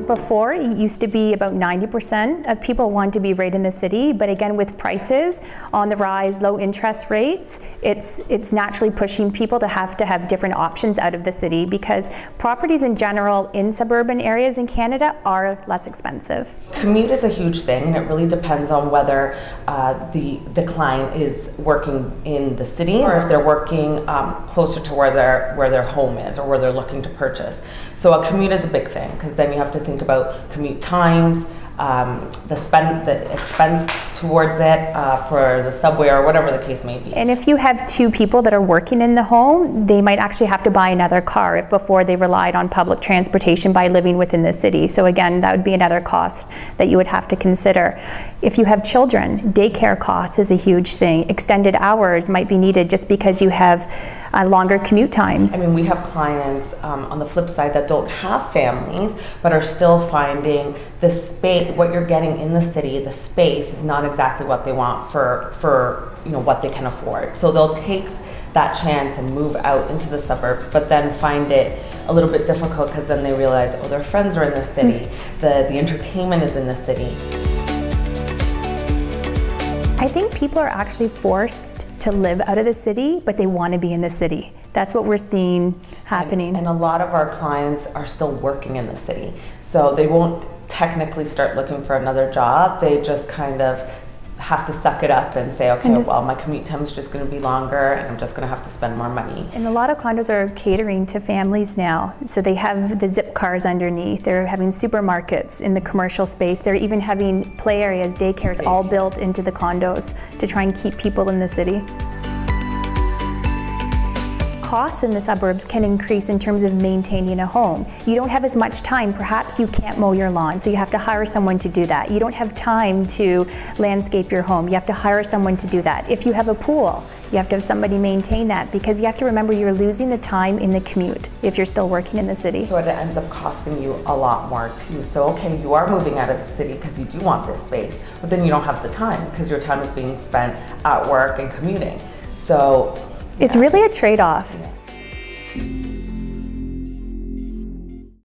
Before, it used to be about 90% of people want to be right in the city, but again, with prices on the rise, low interest rates, it's naturally pushing people to have different options out of the city, because properties in general in suburban areas in Canada are less expensive. Commute is a huge thing, and it really depends on whether the client is working in the city or if they're working closer to where their home is or where they're looking to purchase. So a commute is a big thing, because then you have to think about commute times, the expense towards it for the subway or whatever the case may be. And if you have two people that are working in the home, they might actually have to buy another car if before they relied on public transportation by living within the city. So again, that would be another cost that you would have to consider. If you have children, daycare costs is a huge thing. Extended hours might be needed just because you have longer commute times. I mean, we have clients on the flip side that don't have families but are still finding the space, what you're getting in the city, the space is not exactly what they want for what they can afford. So they'll take that chance and move out into the suburbs, but then find it a little bit difficult because then they realize, oh, their friends are in the city, the entertainment is in the city. I think people are actually forced to live out of the city, but they want to be in the city. That's what we're seeing happening. And a lot of our clients are still working in the city, so they won't technically start looking for another job. They just kind of have to suck it up and say, okay, well, my commute time is just going to be longer and I'm just going to have to spend more money. And a lot of condos are catering to families now. So they have the zip cars underneath, they're having supermarkets in the commercial space, they're even having play areas, daycares all built into the condos to try and keep people in the city. Costs in the suburbs can increase in terms of maintaining a home. You don't have as much time. Perhaps you can't mow your lawn, so you have to hire someone to do that. You don't have time to landscape your home. You have to hire someone to do that. If you have a pool, you have to have somebody maintain that, because you have to remember you're losing the time in the commute if you're still working in the city. So it ends up costing you a lot more too. So okay, you are moving out of the city because you do want this space, but then you don't have the time because your time is being spent at work and commuting. So it's really a trade-off. Yeah.